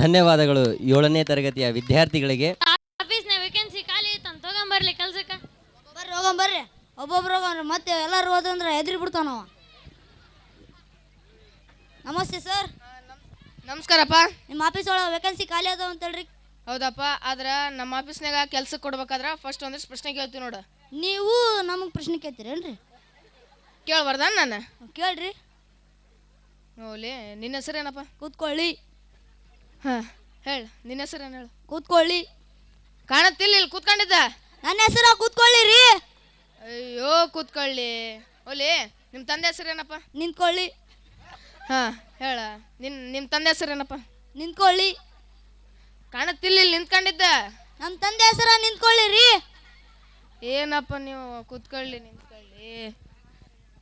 ಧನ್ಯವಾದಗಳು 7ನೇ ತರಗತಿಯ ವಿದ್ಯಾರ್ಥಿಗಳಿಗೆ. ಆಫೀಸ್ನ ವೇಕೆನ್ಸಿ ಖಾಲಿ ಐತಂತ ತಗೊಂಬರ್ಲಿ ಕೆಲ್ಸಕ್ಕೆ. ಬರ್ರಿ ಹೋಗಂಬರ್ರಿ, ಒಬ್ಬೊಬ್ರು ಹೋಗಂಬ್ರಿ, ಮತ್ತೆ ಎಲ್ಲರೂ ಹೋದಂದ್ರೆ ಎದ್ರಿ ಬಿಡ್ತಾನವ. ನಮಸ್ತೆ ಸರ್. ನಮಸ್ಕಾರಪ್ಪ. ನಿಮ್ಮ ಆಫೀಸ್ ಒಳಗೆ ವೇಕೆನ್ಸಿ ಖಾಲಿ ಅದಾವ ಅಂತ ಹೇಳ್ರಿ. ಹೌದಪ್ಪ, ಆದ್ರೆ ನಮ್ಮ ಆಫೀಸ್ನಾಗ ಕೆಲ್ಸಕ್ಕೆ ಕೊಡ್ಬೇಕಾದ್ರೆ ಫಸ್ಟ್ ಒಂದಿಷ್ಟು ಪ್ರಶ್ನೆ ಕೇಳ್ತೀವಿ ನೋಡು. ನೀವು ನಮಗೆ ಪ್ರಶ್ನೆ ಕೇಳ್ತೀರೇನ್ರಿ? ಕೇಳ್ಬಾರ್ದ ನಾನು? ಕೇಳ್ರಿ. ಓಲಿ, ನಿನ್ನ ಹೆಸರೇನಪ್ಪ? ಕೂತ್ಕೊಳ್ಳಿ. ಹಾಂ ಹೇಳು, ನಿನ್ನ ಹೆಸರೇನು ಹೇಳು. ಕೂತ್ಕೊಳ್ಳಿ. ಕಾಣತ್ತಿಲ್ಲ, ಇಲ್ಲಿ ಕೂತ್ಕೊಂಡಿದ್ದ. ನನ್ನ ಹೆಸರು ಕೂತ್ಕೊಳ್ಳಿ ರೀ. ಅಯ್ಯೋ ಕೂತ್ಕೊಳ್ಳಿ. ಓಲಿ, ನಿಮ್ಮ ತಂದೆ ಹೆಸರೇನಪ್ಪ? ನಿಂತ್ಕೊಳ್ಳಿ. ಹಾಂ ಹೇಳ, ನಿಮ್ಮ ತಂದೆ ಹೆಸರೇನಪ್ಪ? ನಿಂತ್ಕೊಳ್ಳಿ. ಕಾಣತ್ತಿಲ್ಲ, ಇಲ್ಲಿ ನಿಂತ್ಕೊಂಡಿದ್ದ. ನಮ್ಮ ತಂದೆ ಹೆಸರ ನಿಂತ್ಕೊಳ್ಳಿ ರೀ. ಏನಪ್ಪ ನೀವು ಕೂತ್ಕೊಳ್ಳಿ ನಿಂತ್ಕೊಳ್ಳಿ.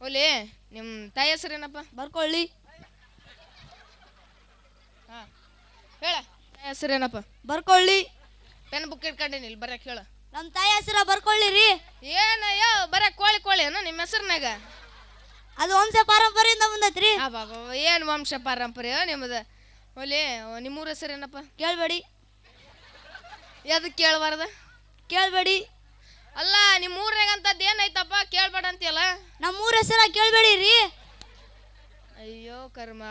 ಓಲಿ, ನಿಮ್ಮ ತಾಯಿ ಹೆಸರೇನಪ್ಪ? ಬರ್ಕೊಳ್ಳಿ. ಹಾಂ ಹೇಳ, ತಾಯಿ ಹೆಸರೇನಪ್ಪ? ಬರ್ಕೊಳ್ಳಿ. ಪೆನ್ ಬುಕ್ ಇಟ್ಕೊಂಡೀನಿ, ಇಲ್ಲಿ ಬರಕ್ಕೆ ಹೇಳು. ನಮ್ಮ ತಾಯಿ ಹೆಸರ ಬರ್ಕೊಳ್ಳಿ ರೀ. ಏನಯ್ಯೋ ಬರೇ ಕೋಳಿ ಏನೋ ನಿಮ್ಮ ಹೆಸರಿನಾಗ? ಅದು ವಂಶ ಪಾರಂಪರೆಯಿಂದ ಬಂದೈತ್ರಿ. ಬಾಬಾ, ಏನು ವಂಶ ಪಾರಂಪರ್ಯ ನಿಮ್ಮದು? ಓಲಿ, ನಿಮ್ಮೂರ ಹೆಸರೇನಪ್ಪ? ಕೇಳಬೇಡಿ. ಎದಕ್ಕೆ ಕೇಳಬಾರ್ದ? ಕೇಳಬೇಡಿ. ಅಲ್ಲ, ನಿಮ್ಮ ಊರಾಗಂತದ್ದು ಏನೈತಪ್ಪ ಕೇಳಬೇಡ ಅಂತೀಯಲ್ಲ? ನಮ್ಮೂರ ಹೆಸರ ಕೇಳಬೇಡಿ ರೀ. ಅಯ್ಯೋ ಕರ್ಮ,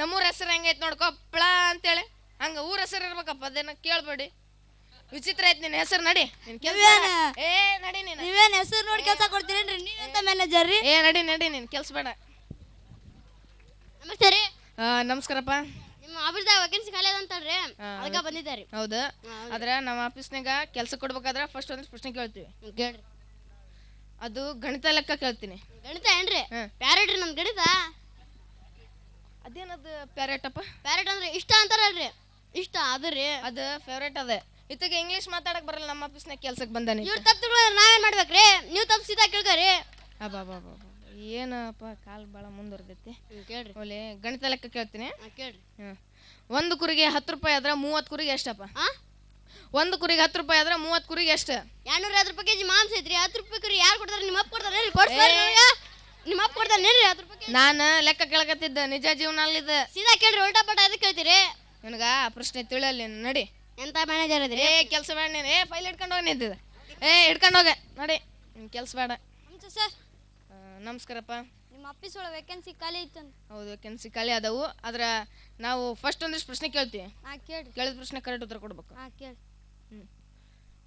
ನಮ್ಮೂರ ಹೆಸರು ಹೆಂಗೈತೆ ನೋಡ್ಕೊ, ಕೊಪ್ಪಳ ಅಂತೇಳಿ. ಹಂಗೆ ಊರ ಹೆಸರು ಇರ್ಬೇಕಪ್ಪ, ಅದೇನ ಕೇಳಬೇಡಿ. ವಿಚಿತ್ರ ಐತೆ ನಿನ್ನ ಹೆಸರು. ನಡಿ ನಿನ್ ಕೆಲಸ. ಏ ನಡಿ ನೀನು. ನೀವೇನು ಹೆಸರು ನೋಡಿ ಕೆಲಸ ಕೊಡ್ತೀರೇನ್ರಿ? ನೀವೆಂತ ಮ್ಯಾನೇಜರ್ ರೀ? ಏ ನಡಿ ನೀನು ಕೆಲಸ ಬೇಡ. ನಮಸ್ತೆ ರೀ. ನಮಸ್ಕಾರಪ್ಪ. ನಿಮ್ಮ ಆಫೀಸ್ದಾಗ ವೇಕೆನ್ಸಿ ಖಾಲಿ ಅದ ಅಂತಲ್ರಿ, ಅದಕ್ಕೆ ಬಂದಿದ್ದಾರೆ. ಹೌದು, ಆದ್ರೆ ನಮ್ಮ ಆಫೀಸ್ನಾಗ ಕೆಲಸ ಕೊಡ್ಬೇಕಾದ್ರೆ ಫಸ್ಟ್ ಒಂದಿಷ್ಟು ಪ್ರಶ್ನೆ ಕೇಳ್ತೀವಿ. ಕೇಳ್ರಿ. ಅದು ಗಣಿತ ಲೆಕ್ಕ ಕೇಳ್ತೀನಿ. ಗಣಿತ ಏನ್ರಿ? ಪ್ಯಾರೆಟ್ ರೀ. ನಮ್ದು ಗಣಿತ. ಅದೇನದು ಪ್ಯಾರೆಟಪ್ಪ? ಪ್ಯಾರೆಟ್ ಅಂದ್ರೆ ಇಷ್ಟ ಅಂತಾರಲ್ರಿ, ಇಷ್ಟ ಅದು ರೀ. ಅದು ಫೇವ್ರೇಟ್ ಅದೇ. ಇತ್ತಿಗೆ ಇಂಗ್ಲೀಷ್ ಮಾತಾಡಕ್ ಬರಲ್ಲ ನಮ್ಮ ಆಫೀಸ್ನಾಗ ಕೆಲ್ಸಕ್ಕೆ ಬಂದಾನೆ. ಇವ್ರು ತಪ್ಪು ತಿಳ್ಕೊಂಡ್ರೆ ನಾವೇನ್ ಮಾಡ್ಬೇಕ್ರಿ? ನೀವು ತಪ್ಪು ಸೀದಾ ಕೇಳ್ಕೊರಿ. ಅಬ್ಬಾ, ಏನಪ್ಪ ಕಾಲ್ ಭಾಳ ಮುಂದುವರ್ದೈತಿ. ಕೇಳ್ರಿ. ಒಲೆ, ಗಣಿತ ಲೆಕ್ಕ ಕೇಳ್ತೀನಿ. ಕೇಳ್ರಿ. ಒಂದು ಕುರಿಗೆ 10 ರೂಪಾಯಿ ಆದ್ರೆ 30 ಕುರಿಗೆ ಎಷ್ಟಪ್ಪ? ಒಂದು ಕುರಿಗೆ 10 ರೂಪಾಯಿ ಆದ್ರೆ 30 ಕುರಿಗೆ ಎಷ್ಟು? 250 ರೂಪಾಯಿ ಕೆಜಿ ಮಾಂಸ ಐತ್ರಿ. 10 ರೂಪಾಯಿ ಕುರಿ ಯಾರು ಕೊಡ್ತಾರೆ? ನಿಮ್ಮ ಅಪ್ಪ ಕೊಡ್ತಾರೆ. ನಿಮ್ಮ ಅಪ್ಪ ಕೊಡ್ತಾರೆ 10 ರೂಪಾಯಿ. ನಾನು ಲೆಕ್ಕ ಕೇಳಕತ್ತಿದ್ದ, ನಿಜ ಜೀವನಲ್ಲಿದ್ದ. ಸೀದಾ ಕೇಳ್ರಿ, ಉಲ್ಟಾ ಪಟ್ಟ ಅದಕ್ಕೆ ಕೇಳ್ತೀರಿ. ನನಗ ಆ ಪ್ರಶ್ನೆ ತಿಳಿಯಲ್ಲ. ನಡಿ. ಎಂತ ಮ್ಯಾನೇಜರ್ ಇದ್ರಿ? ಕೆಲಸ ಬೇಡ ನೀನು. ಫೈಲ್ ಹಿಡ್ಕೊಂಡು ಹೋಗಿ ನಿಂತಿದ್ದ. ಹಿಡ್ಕೊಂಡು ಹೋಗ ನಡಿ, ನಿನ್ ಕೆಲಸ ಬೇಡ. ನಮಸ್ತೆ ಸರ್. ನಮಸ್ಕಾರಪ್ಪ. ನಿಮ್ಮ ಆಫೀಸ್ ಒಳಗೆ ವೇಕೆನ್ಸಿ ಖಾಲಿ ಐತಂತ. ಹೌದು, ವೇಕೆನ್ಸಿ ಖಾಲಿ ಅದಾವು. ಆದ್ರೆ ನಾವು ಫಸ್ಟ್ ಒಂದಿಷ್ಟು ಪ್ರಶ್ನೆ ಕೇಳ್ತೀವಿ. ಕೇಳ್ರಿ. ಕೇಳಿದ ಪ್ರಶ್ನೆ ಕರೆಕ್ಟ್ ಉತ್ತರ ಕೊಡ್ಬೇಕು. ಕೇಳಿ.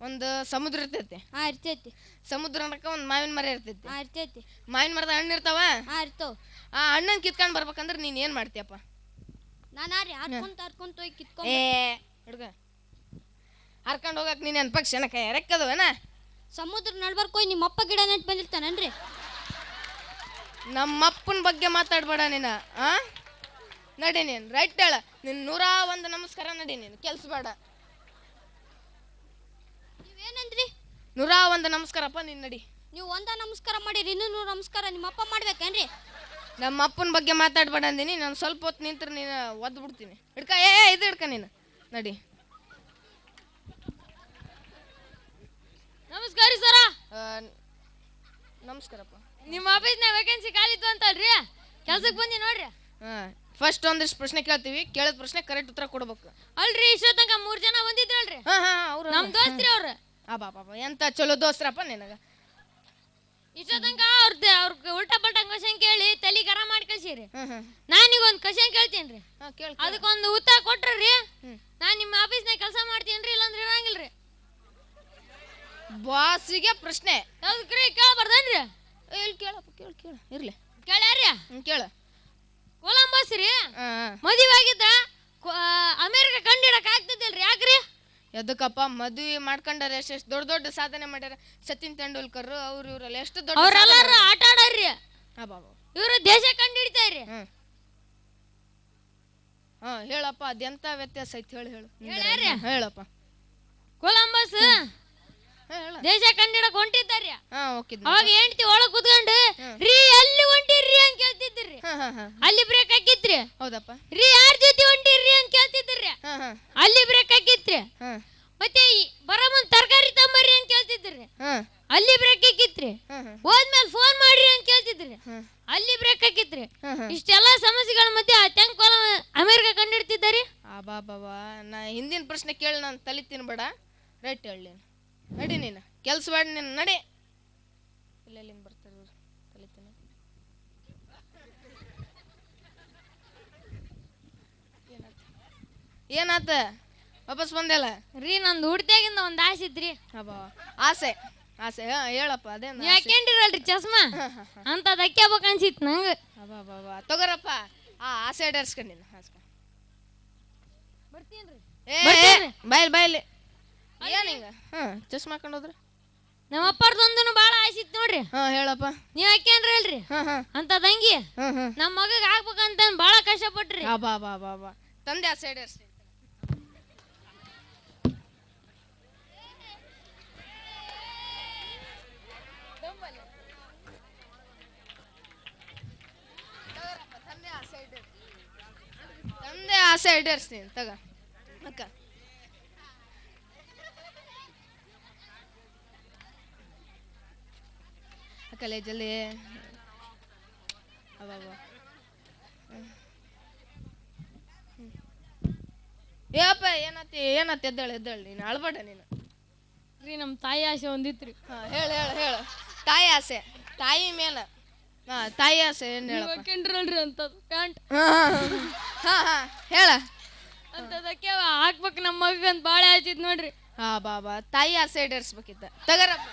ಒಂದು ಸಮುದ್ರ ಇರ್ತೈತಿ. ಇರ್ತೈತಿ. ಸಮುದ್ರ ಅನ್ನಕ ಒಂದು ಮಾವಿನ ಮರ ಇರ್ತೈತಿ. ಇರ್ತೈತಿ. ಮಾವಿನ ಮರದ ಹಣ್ಣು ಇರ್ತಾವ. ಇರ್ತಾವ. ಆ ಹಣ್ಣನ್ನು ಕಿತ್ಕೊಂಡು ಬರ್ಬೇಕಂದ್ರೆ ನೀನು ಏನು ಮಾಡ್ತೀಯಪ್ಪ? ನಾನು ಹರ್ಕೊಂತ ಹೋಗಿ ಕಿತ್ಕೊಂಡು. ಹುಡುಗ ಹರ್ಕೊಂಡು ಹೋಗಕ್ಕೆ ನೀನೇನು ಪಕ್ಷಿ ಏನಕ್ಕ ಎರೆಕ್ಕದವೇನ? ಸಮುದ್ರ ನಡ್ಬರ್ಕ್ ಹೋಗಿ ನಿಮ್ಮ ಅಪ್ಪ ಗಿಡ ನೆಟ್ಟು ಬಂದಿರ್ತಾನೇನ್ರಿ? ನಮ್ಮಪ್ಪನ ಬಗ್ಗೆ ಮಾತಾಡ್ಬೇಡ ನೀನು. ನಡಿ ನೀನು. ರೈಟ್ ಹೇಳ. ನೀನು 101 ನಮಸ್ಕಾರ. ನಡಿ ನೀನು, ಕೆಲ್ಸ ಬೇಡ. ನೀವೇನಂದ್ರಿ? 101 ನಮಸ್ಕಾರಪ್ಪ. ನೀನು ನಡಿ. ನೀವು ಒಂದ ನಮಸ್ಕಾರ ಮಾಡಿರಿ, ಇನ್ನೂ 100 ನಮಸ್ಕಾರ ನಿಮ್ಮ ಅಪ್ಪ ಮಾಡ್ಬೇಕೇನ್ರಿ? ನಮ್ಮ ಅಪ್ಪನ ಬಗ್ಗೆ ಮಾತಾಡ್ಬೇಡ ಅಂದಿನಿ. ನಾನು ಸ್ವಲ್ಪ ಹೊತ್ತು ನಿಂತ್ರೆ ನೀನು ಒದ್ದು ಬಿಡ್ತೀನಿ. ಹಿಡ್ಕ. ಇದು ಹಿಡ್ಕ ನೀನು. ನಡಿ. ನಮಸ್ಕಾರ ಸರ. ನಮಸ್ಕಾರಪ್ಪ. ನಿಮ್ಮ ಆಫೀಸ್ನಾಗ ವೇಕೆನ್ಸಿ ಖಾಲಿ ಇತ್ತು ಅಂತಲ್ರಿ, ಕೆಲ್ಸಕ್ಕೆ ಬಂದಿ ನೋಡ್ರಿ. ಫಸ್ಟ್ ಒಂದಿಷ್ಟು ಪ್ರಶ್ನೆ ಕೇಳ್ತೀವಿ. ಕೇಳಿದ ಪ್ರಶ್ನೆ ಕರೆಕ್ಟ್ ಉತ್ತರ ಕೊಡ್ಬೇಕು. ಅಲ್ರಿ, ಇಷ್ಟೊತ್ತಂಗ 3 ಜನ ಬಂದಿದ್ರಲ್ರಿ, ಅವ್ರು ನಮ್ ದೋಸ್ತ್ರಿ ಅವ್ರು. ಬಾಬಾ, ಎಂತ ಚಲೋ ದೋಸ್ತ್ರಪ್ಪ ನಿನಗ. ಇಷ್ಟೊತ್ತಂಗ ಅವ್ರ ಉಲ್ಟಾ ಪಲ್ಟಾ ಕ್ವಶನ್ ಕೇಳಿ ತಲೆ ಗರ ಮಾಡಿ ಕಳ್ಸಿರಿ. ನಾನೀಗ ಒಂದು ಕ್ವಶನ್ ಕೇಳ್ತೀನಿ. ಅದಕ್ಕೊಂದು ಉತ್ತರ ಕೊಟ್ರಿ, ನಾನ್ ನಿಮ್ಮ ಆಫೀಸ್ನಾಗ ಕೆಲಸ ಮಾಡ್ತೀನಿ, ಇಲ್ಲಾಂದ್ರೆ ಇರಂಗಿಲ್ರಿ. ಬಾಸಿಗೆ ಪ್ರಶ್ನೆ ಹೌದ್ರಿ, ಕೇಳಬಾರ್ದನ್ರಿ? ಇಲ್ಲಿ ಕೇಳಪ್ಪ, ಕೇಳ ಇರ್ಲಿ. ಕೇಳ್ಯಾರಿ? ಕೇಳ. ಕೊಲಂಬಸ್ ರೀ ಮದುವೆ ಆಗಿದ್ದ ಅಮೇರಿಕ ಕಂಡಿಡಕ್ ಆಗ್ತದಿಲ್ರಿ, ಯಾಕ್ರಿ? ಎದಕ್ಕಪ್ಪ? ಮದುವೆ ಮಾಡ್ಕೊಂಡಾರ, ಎಷ್ಟು ದೊಡ್ಡ ದೊಡ್ಡ ಸಾಧನೆ ಮಾಡ್ಯಾರ. ಸಚಿನ್ ತೆಂಡೂಲ್ಕರ್ ಅವ್ರು ಇವರೆಲ್ಲ ಎಷ್ಟು ದೊಡ್ಡ ಅವ್ರೆಲ್ಲಾರು ಆಟ ಆಡಾರ್ರಿ. ಇವ್ರು ದೇಶ ಕಂಡಿಡ್ತಾರ್ರಿ. ಹೇಳಪ್ಪ, ಅದೆಂತ ವ್ಯತ್ಯಾಸ ಐತಿ ಹೇಳು. ಹೇಳಪ್ಪ. ಕೊಲಂಬಸ್ ದೇಶ ಕಂಡಿಡಕ್ ಹೊಂಟಿದ್ದಾರ್ರಿ. ಅವಾಗ ಹೆಂಡತಿ ಒಳಗ್ ಕುತ್ಕೊಂಡು ರೀ ಎಲ್ಲಿ ಹೊಂಟಿರ್ರಿ ಅಂತ ಕೇಳ್ತಿದ್ರಿ. ಅಲ್ಲಿ ಬ್ರೇಕ್ ಹಾಕಿತ್ರಿ. ಹೌದಪ್ಪ. ರೀ ಯಾರ ಜೊತೆ ಹೊಂಟಿರ್ರಿ ಅಂತ ಕೇಳ್ತಿದ್ರಿ. ಅಲ್ಲಿ ಬ್ರೇಕ್ ಹಾಕಿತ್ರಿ. ಮತ್ತೆ ಬರೋ ಮುಂದ್ ತರಕಾರಿ ತಂಬರ್ರಿ ಅಂತ ಕೇಳ್ತಿದ್ರಿ. ಅಲ್ಲಿ ಬ್ರೇಕ್ ಹಾಕಿತ್ರಿ. ಹೋದ್ಮೇಲೆ ಫೋನ್ ಮಾಡ್ರಿ ಅಂತ ಕೇಳ್ತಿದ್ರಿ. ಅಲ್ಲಿ ಬ್ರೇಕ್ ಹಾಕಿತ್ರಿ. ಇಷ್ಟೆಲ್ಲಾ ಸಮಸ್ಯೆಗಳ ಮಧ್ಯೆ ಅಮೆರಿಕ ಕಂಡಿಡ್ತಿದ್ದಾರಿ. ಬಾಬಾ ಪ್ರಶ್ನೆ ಕೇಳಿ ನಾನು ತಲೆ ತಿನ್ಬೇಡ. ರೈಟ್ ಹೇಳಿ ನೀನು. ನಡಿ ನೀನು ಕೆಲ್ಸ ಬೇಡ ನೀನು ನಡಿ. ಇಲ್ಲೆಲ್ಲಿಂದ ಬರ್ತಾರೆ ಇವ್ರು ತಲೆ ತಿನ್ನ. ಏನಾತ ವಾಪಸ್ ಬಂದೆಲ್ಲ ರೀ ನಂದು ಹುಡ್ತಿಯಾಗಿಂದ ಒಂದು ಆಸೆ ಇತ್ರಿ. ಅಬ್ಬಾ ಆಸೆ ಆಸೆ ಹೇಳಪ್ಪ ಅದೇನು ನೀವು ಹಾಕ್ಯಂಡಿರಲ್ರಿ ಚಸ್ಮಾ ಅಂತ ದಕ್ಕ್ಯಾಬೇಕು ಅನ್ಸಿತ್ತು ನಂಗೆ. ಅಬ್ಬಾ ಬಾಬಾ ತಗೋರಪ್ಪ ಆಸೆ ಈಡೇರ್ಸ್ಕೊಂಡು ನೀನು ಹಾಸ್ಕ. ಬಾಯ್ಲಿ ಬಾಯ್ಲಿ ಏನು ಹಿಂಗ ಚಸ್ಮಾ ಹಾಕೊಂಡು ಹೋದ್ರೆ ನಮ್ಮ ಅಪ್ಪಾರ್ದೊಂದು ಭಾಳ ಆಸೆ ಇತ್ತು ನೋಡ್ರಿ. ಹೇಳಪ್ಪ. ನೀವು ಹಾಕ್ಯಂಡ್ರಲ್ರಿ ಅಂತ ತಂಗಿ ನಮ್ಮ ಮಗಗೆ ಹಾಕ್ಬೇಕಂತ ಭಾಳ ಕಷ್ಟಪಟ್ರಿ. ಬಾ ಬಾ ಬಾ ಬಾ ತಂದೆ ಆಸೆ ಈಡೇರ್ಸಿ. ತಂದೆ ಆಸೆ ಈಡೇರ್ಸ್ತೀನಿ ತಗ ಅಕ್ಕ. ಅಕ್ಕಲೇ ಜಲ್ದಿ. ಏಪ್ಪ ಏನತ್ತೆ ಎದ್ದೇಳು ನೀನು ಅಳ್ಬೇಡ ನೀನು. ರೀ ನಮ್ಮ ತಾಯಿ ಆಸೆ ಒಂದಿತ್ರಿ. ಹೇಳು ಹೇಳು ಹೇಳು. ತಾಯಿ ಆಸೆ ತಾಯಿ ಮೇಲೆ ತಾಯಿ ಆಸೆ ಏನು ಹೇಳ ಹಾಕ್ಯಂಡ್ರಲ್ರಿ ಅಂತ ಪ್ಯಾಂಟ್ ಹೇಳ ಅಂತದಕ್ಕೆ ಹಾಕ್ಬೇಕು ನಮ್ಮ ಮಗಂತ ಭಾಳ ಆಸೆ ಇತ್ತು ನೋಡ್ರಿ. ಬಾ ಬಾ ತಾಯಿ ಆಸೆ ಈಡೇರಿಸ್ಬೇಕಿತ್ತ ತಗರಪ್ಪ.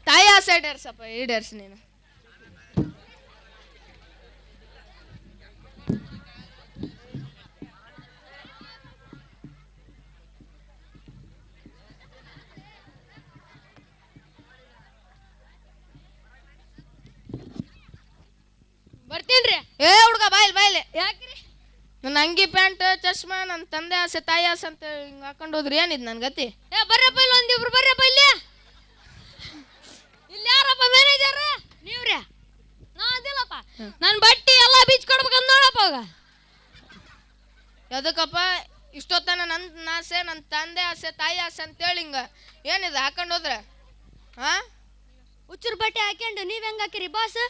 ತಾಯಿ ಆಸೆ ಈಡೇರ್ಸಪ್ಪ ಈಡೇರ್ಸಿ ನೀನು. ಬರ್ತೀನ್ರಿ. ಹುಡುಗ ಬಾಯ್ಲಿ ಯಾಕ್ರಿ? ನನ್ನ ಅಂಗಿ ಪ್ಯಾಂಟ್ ಚಶ್ಮಾ ನನ್ನ ತಂದೆ ಆಸೆ ತಾಯಿ ಆಸೆ ಅಂತ ಹಿಂಗೆ ಹಾಕೊಂಡು ಹೋದ್ರಿ ಏನಿದ್ ನನ್ ಗತಿ. ಬರ್ರಪ್ಪ ಇಲ್ಲಿ ಒಂದಿಬ್ರು ಬರ್ರಪ್ಪ ಇಲ್ಲಿ. ಇಲ್ಲಿ ಯಾರಪ್ಪ ಮ್ಯಾನೇಜರ್? ನೀವ್ರಿ? ನಾ ಅದಿಲ್ಲಪ್ಪ. ನನ್ನ ಬಟ್ಟಿ ಎಲ್ಲ ಬೀಚ್ ಕೊಡ್ಬೇಕಂತ ನೋಡಪ್ಪ ಅವಾಗ. ಎದಕ್ಕಪ್ಪ ಇಷ್ಟೊತ್ತನ ನನ್ನ ಆಸೆ ನನ್ನ ತಂದೆ ಆಸೆ ತಾಯಿ ಆಸೆ ಅಂತೇಳಿ ಹಿಂಗ ಏನಿದೆ ಹಾಕೊಂಡು ಹೋದ್ರೆ ಹುಚ್ಚರ ಬಟ್ಟೆ ಹಾಕ್ಯಂಡು ನೀವ್ ಹೆಂಗ್ ಹಾಕಿರಿ ಬಾಸ್?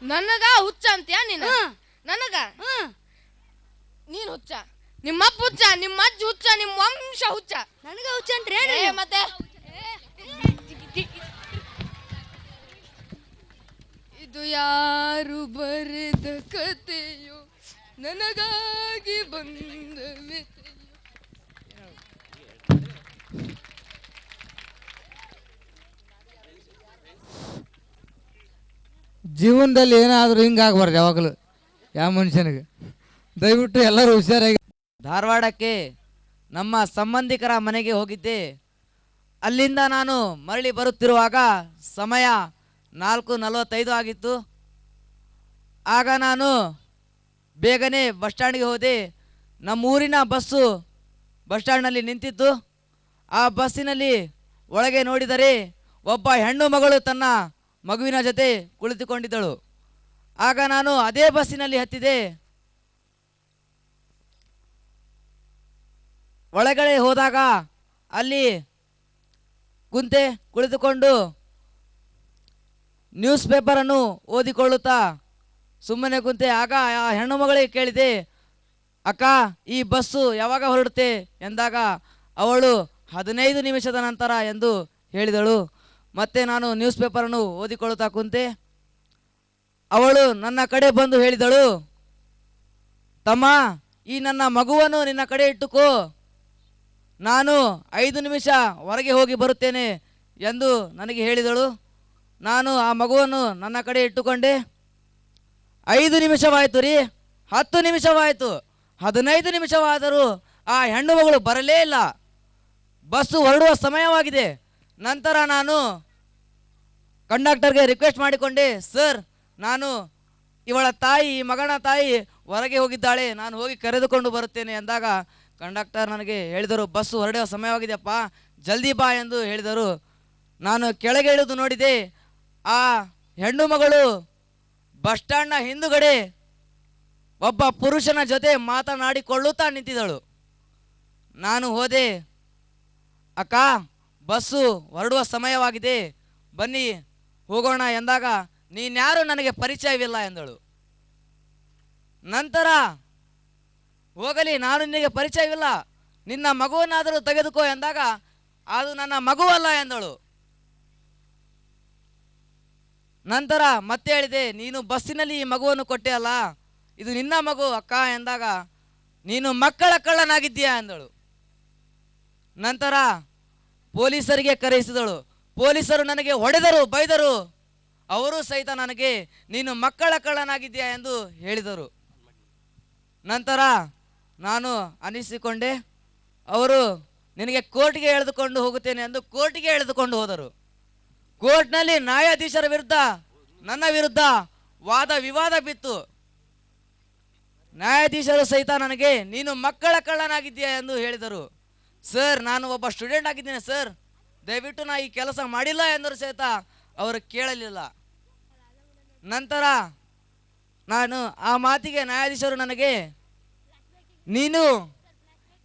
ನನಗ ಹುಚ್ಚ ಅಂತೀಯ ನೀನು? ನನಗ ನೀನ್ ಹುಚ್ಚ, ನಿಮ್ಮಪ್ಪ ಹುಚ್ಚ, ನಿಮ್ಮ ಅಜ್ಜ ಹುಚ್ಚ, ನಿಮ್ಮ ವಂಶ ಹುಚ್ಚ. ನನಗ ಹುಚ್ಚ ಅಂತ್ರಿ ಮತ್ತೆ ಇದು ಯಾರು ಬರೆದ ಕಥೆಯೋ ನನಗಾಗಿ ಬಂದ ಜೀವನದಲ್ಲಿ ಏನಾದರೂ ಹಿಂಗಾಗಬಾರ್ದು ಯಾವಾಗಲೂ ಯಾವ ಮನುಷ್ಯನಿಗೆ. ದಯವಿಟ್ಟು ಎಲ್ಲರೂ ಹುಷಾರಾಗಿ. ಧಾರವಾಡಕ್ಕೆ ನಮ್ಮ ಸಂಬಂಧಿಕರ ಮನೆಗೆ ಹೋಗಿದ್ದೆ. ಅಲ್ಲಿಂದ ನಾನು ಮರಳಿ ಬರುತ್ತಿರುವಾಗ ಸಮಯ 4:45 ಆಗಿತ್ತು. ಆಗ ನಾನು ಬೇಗನೆ ಬಸ್ ಸ್ಟ್ಯಾಂಡ್ಗೆ ಹೋದೆ. ನಮ್ಮೂರಿನ ಬಸ್ಸು ಬಸ್ ಸ್ಟ್ಯಾಂಡ್ನಲ್ಲಿ ನಿಂತಿತ್ತು. ಆ ಬಸ್ಸಿನಲ್ಲಿ ಒಳಗೆ ನೋಡಿದರೆ ಒಬ್ಬ ಹೆಣ್ಣು ಮಗಳು ತನ್ನ ಮಗುವಿನ ಜೊತೆ ಕುಳಿತುಕೊಂಡಿದ್ದಳು. ಆಗ ನಾನು ಅದೇ ಬಸ್ಸಿನಲ್ಲಿ ಹತ್ತಿದೆ. ಒಳಗಡೆ ಹೋದಾಗ ಅಲ್ಲಿ ಕುಳಿತುಕೊಂಡು ನ್ಯೂಸ್ ಪೇಪರನ್ನು ಓದಿಕೊಳ್ಳುತ್ತಾ ಸುಮ್ಮನೆ ಕುಂತೆ. ಆಗ ಆ ಹೆಣ್ಣು ಮಗಳಿಗೆ ಕೇಳಿದೆ, ಅಕ್ಕ ಈ ಬಸ್ಸು ಯಾವಾಗ ಹೊರಡುತ್ತೆ ಎಂದಾಗ ಅವಳು 15 ನಿಮಿಷದ ನಂತರ ಎಂದು ಹೇಳಿದಳು. ಮತ್ತೆ ನಾನು ನ್ಯೂಸ್ ಪೇಪರನ್ನು ಓದಿಕೊಳ್ಳುತ್ತಾ ಕುಂತೆ. ಅವಳು ನನ್ನ ಕಡೆ ಬಂದು ಹೇಳಿದಳು, ತಮ್ಮ ಈ ನನ್ನ ಮಗುವನ್ನು ನಿನ್ನ ಕಡೆ ಇಟ್ಟುಕೋ, ನಾನು 5 ನಿಮಿಷ ಹೊರಗೆ ಹೋಗಿ ಬರುತ್ತೇನೆ ಎಂದು ನನಗೆ ಹೇಳಿದಳು. ನಾನು ಆ ಮಗುವನ್ನು ನನ್ನ ಕಡೆ ಇಟ್ಟುಕೊಂಡೆ. 5 ನಿಮಿಷವಾಯಿತು ರೀ, 10 ನಿಮಿಷವಾಯಿತು, 15 ನಿಮಿಷವಾದರೂ ಆ ಹೆಣ್ಣು ಮಗಳು ಬರಲೇ ಇಲ್ಲ. ಬಸ್ಸು ಹೊರಡುವ ಸಮಯವಾಗಿದೆ. ನಂತರ ನಾನು ಕಂಡಕ್ಟರ್ಗೆ ರಿಕ್ವೆಸ್ಟ್ ಮಾಡಿಕೊಂಡೆ, ಸರ್ ನಾನು ಇವಳ ತಾಯಿ, ಈ ಮಗನ ತಾಯಿ ಹೊರಗೆ ಹೋಗಿದ್ದಾಳೆ, ನಾನು ಹೋಗಿ ಕರೆದುಕೊಂಡು ಬರುತ್ತೇನೆ ಎಂದಾಗ ಕಂಡಕ್ಟರ್ ನನಗೆ ಹೇಳಿದರು, ಬಸ್ಸು ಹೊರಡುವ ಸಮಯವಾಗಿದೆಯಪ್ಪ, ಜಲ್ದಿ ಬಾ ಎಂದು ಹೇಳಿದರು. ನಾನು ಕೆಳಗೆ ಇಳಿದು ನೋಡಿದೆ, ಆ ಹೆಣ್ಣು ಮಗಳು ಬಸ್ ಸ್ಟ್ಯಾಂಡ್ನ ಹಿಂದುಗಡೆ ಒಬ್ಬ ಪುರುಷನ ಜೊತೆ ಮಾತನಾಡಿಕೊಳ್ಳುತ್ತಾ ನಿಂತಿದ್ದಳು. ನಾನು ಹೋದೆ. ಅಕ್ಕ, ಬಸ್ಸು ಹೊರಡುವ ಸಮಯವಾಗಿದೆ, ಬನ್ನಿ ಹೋಗೋಣ ಎಂದಾಗ ನೀನ್ಯಾರು ನನಗೆ ಪರಿಚಯವಿಲ್ಲ ಎಂದಳು. ನಂತರ ಹೋಗಲಿ, ನಾನು ನಿನಗೆ ಪರಿಚಯವಿಲ್ಲ, ನಿನ್ನ ಮಗುವನ್ನಾದರೂ ತೆಗೆದುಕೋ ಎಂದಾಗ ಅದು ನನ್ನ ಮಗುವಲ್ಲ ಎಂದಳು. ನಂತರ ಮತ್ತೆ ಹೇಳಿದೆ, ನೀನು ಬಸ್ಸಿನಲ್ಲಿ ಈ ಮಗುವನ್ನು ಕೊಟ್ಟೆ ಅಲ್ಲ, ಇದು ನಿನ್ನ ಮಗು ಅಕ್ಕ ಎಂದಾಗ ನೀನು ಮಕ್ಕಳ ಕಳ್ಳನಾಗಿದ್ದೀಯಾ ಎಂದಳು. ನಂತರ ಪೊಲೀಸರಿಗೆ ಕರೆಯಿಸಿದಳು. ಪೊಲೀಸರು ನನಗೆ ಹೊಡೆದರು, ಬೈದರು. ಅವರು ಸಹಿತ ನನಗೆ ನೀನು ಮಕ್ಕಳ ಕಳ್ಳನಾಗಿದ್ದೀಯಾ ಎಂದು ಹೇಳಿದರು. ನಂತರ ನಾನು ಅನಿಸಿಕೊಂಡೆ, ಅವರು ನಿನಗೆ ಕೋರ್ಟ್ಗೆ ಎಳೆದುಕೊಂಡು ಹೋಗುತ್ತೇನೆ ಎಂದು ಕೋರ್ಟ್ಗೆ ಎಳೆದುಕೊಂಡು ಹೋದರು. ಕೋರ್ಟ್ನಲ್ಲಿ ನ್ಯಾಯಾಧೀಶರ ವಿರುದ್ಧ ನನ್ನ ವಿರುದ್ಧ ವಾದ ವಿವಾದ ಬಿತ್ತು. ನ್ಯಾಯಾಧೀಶರು ಸಹಿತ ನನಗೆ ನೀನು ಮಕ್ಕಳ ಕಳ್ಳನಾಗಿದ್ದೀಯಾ ಎಂದು ಹೇಳಿದರು. ಸರ್, ನಾನು ಒಬ್ಬ ಸ್ಟೂಡೆಂಟ್ ಆಗಿದ್ದೇನೆ ಸರ್, ದಯವಿಟ್ಟು ನಾ ಈ ಕೆಲಸ ಮಾಡಿಲ್ಲ ಎಂದರು ಸಹಿತ ಅವರು ಕೇಳಲಿಲ್ಲ. ನಂತರ ನಾನು ಆ ಮಾತಿಗೆ ನ್ಯಾಯಾಧೀಶರು ನನಗೆ, ನೀನು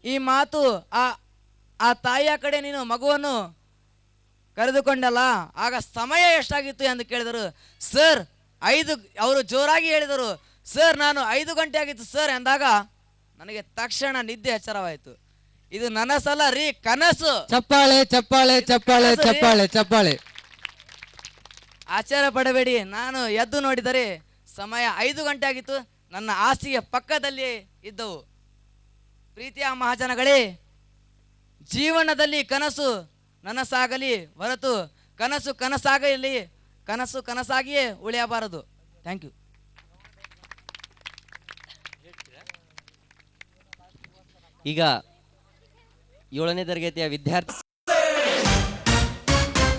ಈ ಮಾತು ಆ ತಾಯಿಯ ಕಡೆ ನೀನು ಮಗುವನ್ನು ಕರೆದುಕೊಂಡಲ್ಲ, ಆಗ ಸಮಯ ಎಷ್ಟಾಗಿತ್ತು ಎಂದು ಕೇಳಿದರು. ಸರ್, ಅವರು ಜೋರಾಗಿ ಹೇಳಿದರು, ಸರ್ ನಾನು 5 ಗಂಟೆ ಆಗಿತ್ತು ಸರ್ ಎಂದಾಗ ನನಗೆ ತಕ್ಷಣ ನಿದ್ದೆ ಎಚ್ಚರವಾಯಿತು. ಇದು ನನಸಲ್ಲ ರೀ, ಕನಸು. ಚಪ್ಪಾಳೆ ಚಪ್ಪಾಳೆ ಚಪ್ಪಾಳೆ ಚಪ್ಪಾಳೆ ಚಪ್ಪಾಳೆ. ಆಶ್ಚರ್ಯ ಪಡಬೇಡಿ, ನಾನು ಎದ್ದು ನೋಡಿದರೆ ಸಮಯ 5 ಗಂಟೆ ಆಗಿತ್ತು. ನನ್ನ ಹಾಸಿಗೆ ಪಕ್ಕದಲ್ಲಿ ಇದ್ದವು. ಪ್ರೀತಿಯ ಮಹಾಜನಗಳೇ, ಜೀವನದಲ್ಲಿ ಕನಸು ನನಸಾಗಲಿ ಹೊರತು ಕನಸು ಕನಸಾಗಿಯೇ ಉಳಿಯಬಾರದು. Thank you. ಈಗ 7ನೇ ತರಗತಿಯ ವಿದ್ಯಾರ್ಥಿ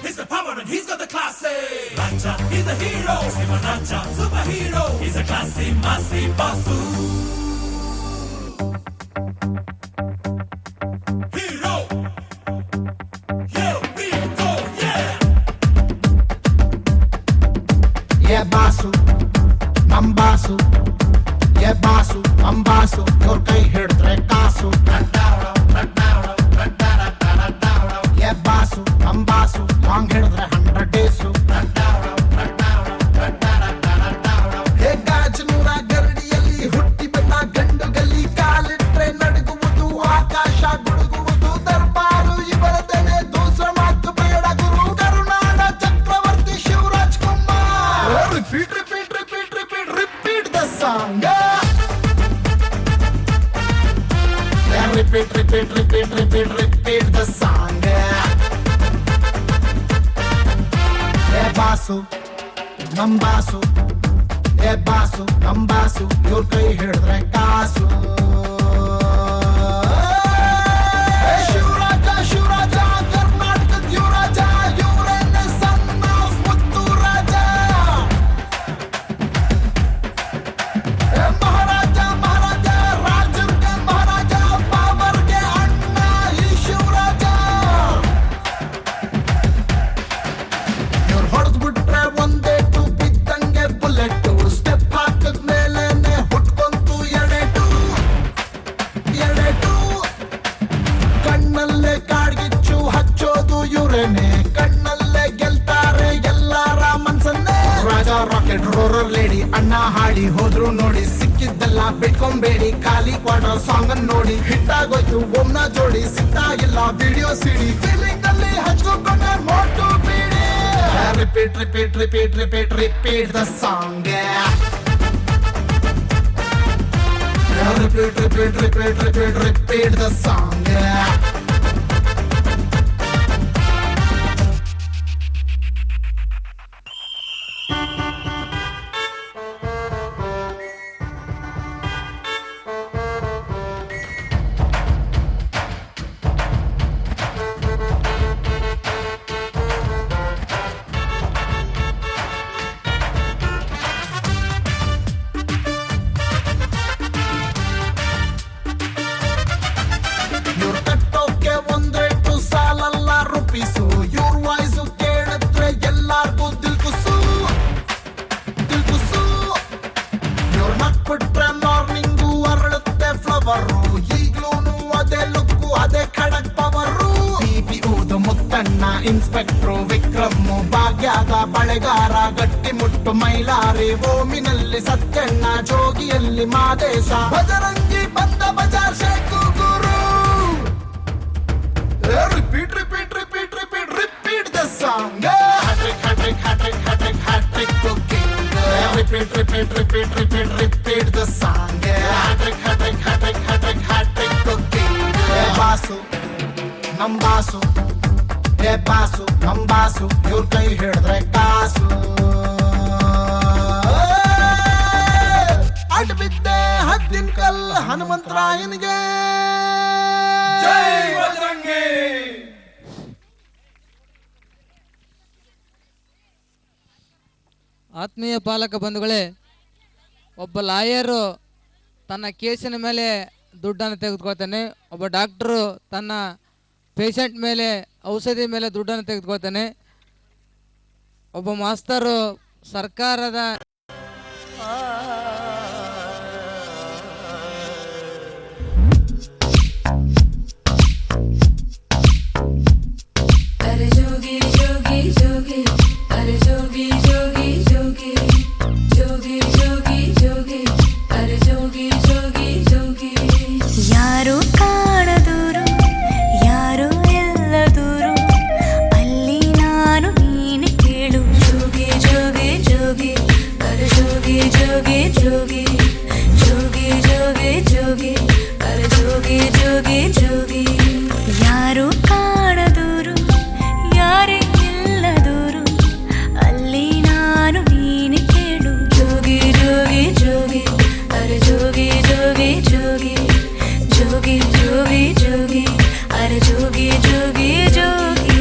He's the permanent, he's got the classy. Raja, he's a hero. Simanacha, superhero. He's a classy, massy bassu. Hero. Here we go, yeah. Yeah, basu, nam basu. Yeah, basu, nam basu. Your kai hirdre kasu. Yeah, basu, nam basu. Long hirdre 100 days. Hey, ಗಾಜನೂರ ಗರಡಿಯಲ್ಲಿ ಹುಟ್ಟಿ ಬಂದ ಗಂಡು ಗಲ್ಲಿ, ಕಾಲಿಟ್ರೆ ನಡುಗುವುದು ಆಕಾಶ ಗುಡುಗುವುದು. ದರ್ಬಾರು ಇವರದೇನೆ, ದೂಸರ ಮಾತು ಬೇಡ ಗುರು. ಕರುನಾಡ ಚಕ್ರವರ್ತಿ Shivraj Kumar. Repeat, repeat, repeat, repeat, repeat the song. Yeah, repeat, repeat, repeat, repeat, repeat the song. Yeah, basu, nam basu. Yeah, basu, nam basu. Your kai hirdre kasu. Hey, Shivraja, Shivraja, Karnataka Yuvaraja, Yuvrene son of Muttu Raja. Hey, Maharaja, Maharaja, Rajarge Maharaja, Babarge Anna, he Shivraja. Your horse ಬಿಟ್ರೆ ಒಂದೇ to ಬಿದ್ದಂಗೆ bullet, step ಹಾಕಿದ್ಮೇಲೆನೆ ಹುಟ್ಕೊಂತು ಎಡೆಟು. ಕಣ್ಣಲ್ಲೇ ಕಾಡ್ಗಿಚ್ಚು ಹಚ್ಚೋದು ಇವ್ರೇನೆ, ಕಣ್ಣಲ್ಲೇ ಗೆಲ್ತಾರೆ ಎಲ್ಲಾರ ಮನ್ಸನ್ನೇ. ರಾಜ rocket Roarer lady, ಅಣ್ಣ ಹಾಡಿ ಹೋದ್ರು ನೋಡಿ. ಸಿಕ್ಕಿದ್ದೆಲ್ಲ ಬಿಟ್ಕೊಂಬೇಡಿ, ಖಾಲಿ ಕ್ವಾರ್ಟರ್ ಸಾಂಗ್ ಅನ್ನು ನೋಡಿ. ಹಿಟ್ಟಾಗೋಯ್ತು ಒಮ್ನ ಜೋಡಿ, ಸಿಗ್ತಾ ಇಲ್ಲ ವಿಡಿಯೋ ಸಿಡಿ. ಫೀಲಿಂಗ್ ಅಲ್ಲಿ ಹಚ್ಕೊಂಡ್ರೆ ಮೋಟು ಬಿಡಿ. Repeat, repeat, repeat, repeat, repeat the song. Repeat, repeat, repeat, repeat, repeat the song. ಇವ್ರ ಕಟ್ಟೋಕೆ ಒಂದೇಟು ಸಾಲಲ್ಲ ರೂಪಿಸು. ಇವ್ರ ವಾಯ್ಸು ಕೇಳಿದ್ರೆ ಎಲ್ಲಾರ್ಗೂ ದಿಲ್ಕುಸು. ಇವ್ರ ಮಕ್ಬಿಟ್ರೆ ಇನ್ಸ್ಪೆಕ್ಟ್ರು ವಿಕ್ರಮ್ಮು ಭಾಗ್ಯದ ಬಳೆಗಾರ ಗಟ್ಟಿ ಮುಟ್ಟು ಮೈಲಾರಿ ಓಮಿನಲ್ಲಿ ಸತ್ಯಣ್ಣ ಜೋಗಿಯಲ್ಲಿ ಮಾದೇಶ ಬಜರಂಗಿ ಬಂದ ಬಜಾರ್ ಶೇಖು ಗುರು repeat repeat repeat repeat repeat the song hattrick hattrick hattrick hattrick hattrick cooking repeat repeat repeat repeat repeat the song hattrick hattrick hattrick hattrick hattrick cooking boss ನಮ್ ಬಾಸು ಏ ಬಾಸು ನಮ್ ಬಾಸು ಇವ್ರ ಕೈ ಹಿಡಿದ್ರೆ ಕಾಸು ಅಡ್ ಬಿದ್ದೆ ಹದ್ದಿನ ಕಲ್ ಹನುಮಂತರಾಯನಿಗೆ ಜೈ ಬಜರಂಗಿ. ಆತ್ಮೀಯ ಪಾಲಕ ಬಂಧುಗಳೇ, ಒಬ್ಬ ಲಾಯರು ತನ್ನ ಕೇಸಿನ ಮೇಲೆ ದುಡ್ಡನ್ನು ತೆಗೆದುಕೊಳ್ತಾನೆ, ಒಬ್ಬ ಡಾಕ್ಟ್ರು ತನ್ನ ಪೇಷಂಟ್ ಮೇಲೆ ಔಷಧಿ ಮೇಲೆ ದುಡ್ಡನ್ನು ತೆಗೆದುಕೊಳ್ತಾನೆ, ಒಬ್ಬ ಮಾಸ್ತರು ಸರ್ಕಾರದ ಯಾರು ಕಾಣದೂರು ಯಾರು ಎಲ್ಲದೂರು ಅಲ್ಲಿ ನಾನು ನೀನು ಕೇಳು ಜೋಗಿ ಜೋಗಿ ಜೋಗಿ ಅರೆ ಜೋಗಿ ಜೋಗಿ ಜೋಗಿ ಜೋಗಿ ಜೋಗಿ ಜೋಗಿ ಅರೆ ಜೋಗಿ ಜೋಗಿ ಜೋಗಿ ಯಾರು ಕಾಣದೂರು ಯಾರೇ ಎಲ್ಲದೂರು ಅಲ್ಲಿ ನಾನು ನೀನು ಕೇಳು ಜೋಗಿ ಜೋಗಿ ಜೋಗಿ ಅರೆ ಜೋಗಿ ಜೋಗಿ ಜೋಗಿ ಜೋಗಿ ಜೋಗಿ ಜೋಗಿ ಅರೆ ಜೋಗಿ ಜೋಗಿ ಜೋಗಿ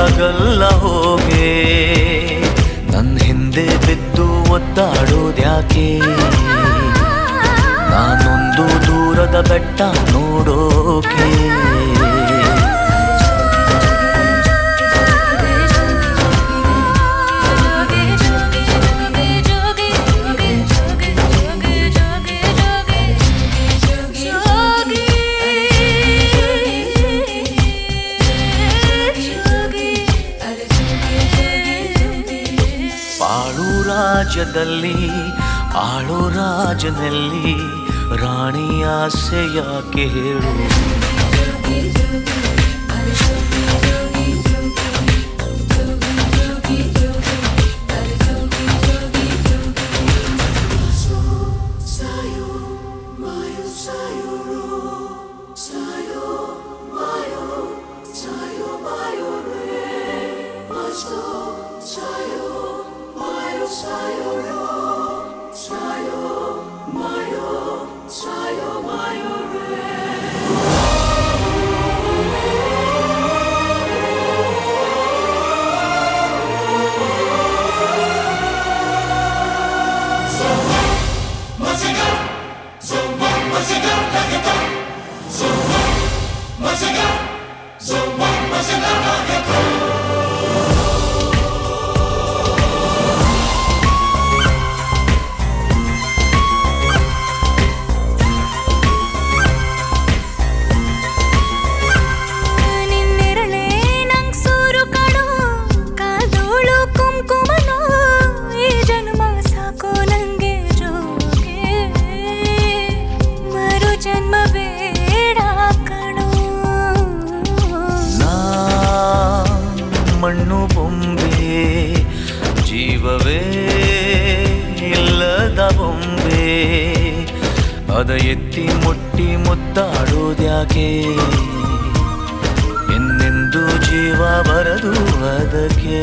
ಆಗಲ್ಲ ಹೋಗೆ ನನ್ನ ಹಿಂದೆ ಬಿದ್ದು ಒದ್ದಾಡೋದ್ಯಾಕೆ ನಾನೊಂದು ದೂರದ ಬೆಟ್ಟ ನೋಡೋಕೆ ರಾಜ್ಯದಲ್ಲಿ ಆಳೋ ರಾಜನಲ್ಲಿ ರಾಣಿ ಆಸೆ ಯಾಕೆ ಹೇಳು ಅದ ಎತ್ತಿ ಮುಟ್ಟಿ ಮುದ್ದಾಡೋದ್ಯಾಕೆ ಎಂದೆಂದು ಜೀವ ಬರದು ಅದಕ್ಕೆ